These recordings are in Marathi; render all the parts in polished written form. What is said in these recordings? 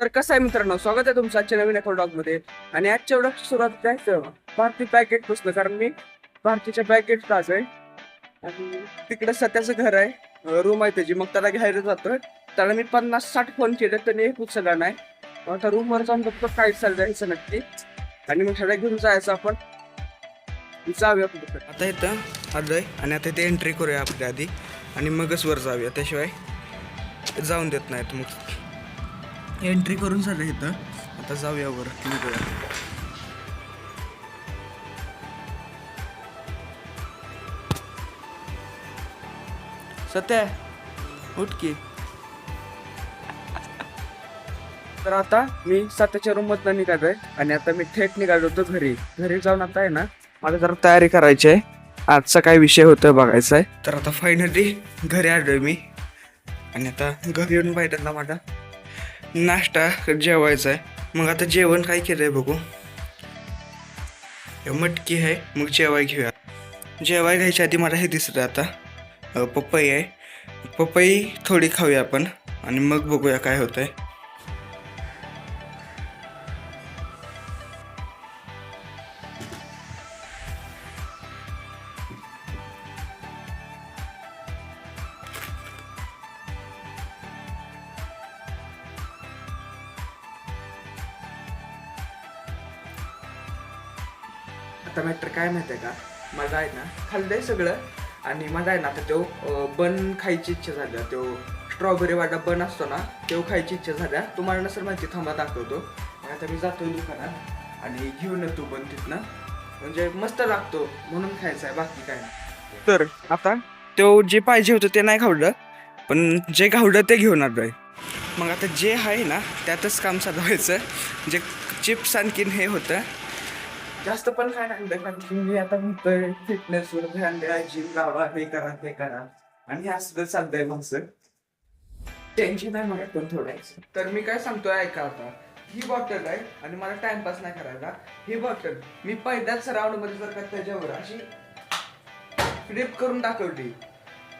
तर कसं आहे मित्रांनो, स्वागत आहे तुमचं आजच्या नवीन एका ब्लॉग मध्ये. आणि आजच्या ब्लॉग सुरुवात करायचं भारती पॅकेट पुसलं, कारण मी भारतीच्या पॅकेट ताज आहे आणि तिकडे सध्याचं घर आहे, रूम आहे त्याची. मग त्याला घ्यायला जातोय. त्याला मी 50-60 फोन केले, त्याने एक उचलला नाही. मग आता रूम वर जाऊन बघतो काय चाललंय ह्याचं नक्की, आणि मग सगळ्या घेऊन जायचं आपण. जाऊया आता इथं आलोय आणि आता इथे एंट्री करूया आपल्या आधी आणि मगच वर जाऊया, त्याशिवाय जाऊन देत नाहीत. मग एंट्री करून झालं इथं, आता जाऊया वर निघूया. सत्या उठ की. तर आता मी सत्याच्या रूम मधनं निघालोय आणि आता मी थेट निघालो होतो घरी. घरी जाऊन आता आहे ना, मला जरा तयारी करायची आहे. आजचा काय विषय होतोय बघायचा आहे. तर आता फायनली घरी आलोय मी आणि आता घरी येऊन पहिल्यांदा माझा नाश्ता जेवायचा आहे. मग आता जेवण काय केलंय बघू. मटकी आहे, मग जेवाय घेऊया. जेवाय घ्यायच्या आधी मला हे दिसतं आता पपई आहे. पपई थोडी खाऊया आपण आणि मग बघूया काय होतंय. आता मॅटर काय माहिती आहे का, माझा आहे ना खाल्लंय सगळं आणि माझा आहे ना आता तो बन खायची इच्छा झाल्या. तो स्ट्रॉबेरी वाला बन असतो ना, तो खायची इच्छा झाल्या. तुम्हाला नसेल माहिती, थांबा दाखवतो. आता मी जातो दुकानात आणि घेऊन येतो बन तिथनं. म्हणजे मस्त लागतो म्हणून खायचा आहे, बाकी काय नाही. तर आता तो जे पाहिजे होतं ते नाही खावलं, पण जे खावलं ते घेऊन आलोय. मग आता जे आहे ना त्यातच काम चालवायचं. जे चिप्स आणखीन हे होतं, जास्त पण काय नाही, कारण मी आता म्हणतोय फिटनेसवर ध्यान द्या, जिम लावा, हे करा ते करा, आणि हे असं चालतंय माझं. टेन्शन आहे मला पण थोडं. तर मी काय सांगतोय ऐका आता. ही बॉटल आहे आणि मला टाइमपास नाही करायला. ही बॉटल मी पहिल्याच राऊंड मध्ये जर का त्याच्यावर अशी फ्लिप करून दाखवली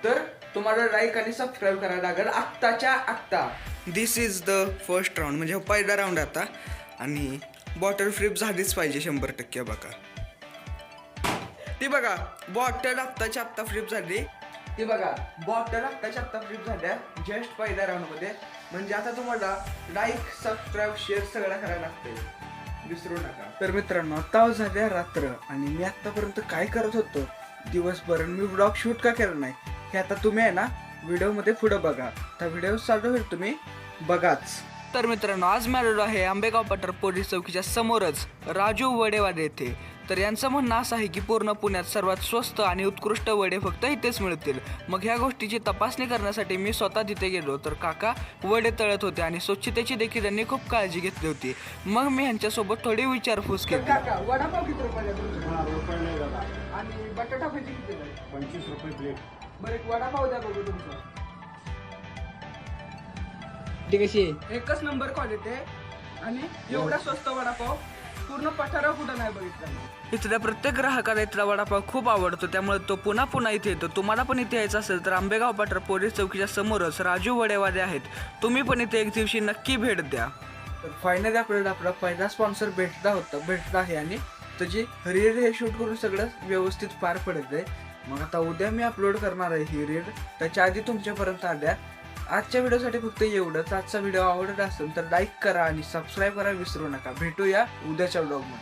तर तुम्हाला लाईक आणि सबस्क्राईब करायला लागेल आत्ताच्या आत्ता. दिस इज द फर्स्ट राऊंड, म्हणजे पहिला राऊंड आता. आणि बॉटल फ्लिप झालीच पाहिजे 100%. बघा ती, बघा बॉटल आत्ताच्या आत्ता फ्लिप झाली. ती बघा बॉटल आत्ताच्या आत्ता फ्लिप झाल्या जस्ट पहिल्या राऊंड मध्ये. म्हणजे आता तुम्हाला लाईक, सबस्क्राईब, शेअर सगळं करायला लागतंय, विसरू नका. तर मित्रांनो, आता झाल्या रात्र आणि मी आतापर्यंत काय करत होतो दिवसभर, मी ब्लॉग शूट का केला नाही हे आता तुम्ही आहे ना व्हिडिओ मध्ये पुढे बघा. तर व्हिडिओ चालू होईल, तुम्ही बघाच. तर मित्रांनो, आज मी आलेलो आहे आंबेगाव पठार पोलीस चौकीच्या समोरच राजू वडेवाले येथे. तर यांचं म्हणणं असं आहे की पूर्ण पुण्यात सर्वात स्वस्त आणि उत्कृष्ट वडे फक्त इथेच मिळतील. मग ह्या गोष्टीची तपासणी करण्यासाठी मी स्वतः तिथे गेलो. तर काका वडे तळत होते आणि स्वच्छतेची देखील त्यांनी खूप काळजी घेतली होती. मग मी ह्यांच्यासोबत थोडी विचारपूस केली. काका, वडापाव किती रुपयाला आणि बटाटा भाजी किती? 25 रुपये प्लेट. बरं, एक वडापाव द्या बघू तुमचं. कशी आहे? एकच नंबर क्वालिटी आहे आणि एवढा स्वस्त वडापाव पूर्ण पठारा कुठं नाही बघितला. इथल्या प्रत्येक ग्राहकाला इथला वडापाव खूप आवडतो, त्यामुळे तो पुन्हा पुन्हा इथे येतो. तुम्हाला पण इथे यायचं असेल तर आंबेगाव पठार पोलीस चौकीच्या समोरच राजू वडेवाले आहेत. तुम्ही पण इथे एक दिवशी नक्की भेट द्या. तर फायनली आपल्याला आपला पहिला स्पॉन्सर भेटला आहे आणि त्याची रील हे शूट करून सगळं व्यवस्थित पार पडत आहे. मग आता उद्या मी अपलोड करणार आहे ही रील, त्याच्या आधी तुमच्यापर्यंत आल्या. आजच्या व्हिडिओसाठी फक्त एवढंच. आजचा व्हिडिओ आवडत असेल तर लाईक करा आणि सबस्क्राईब करा विसरू नका. भेटूया उद्याच्या व्लॉगमध्ये.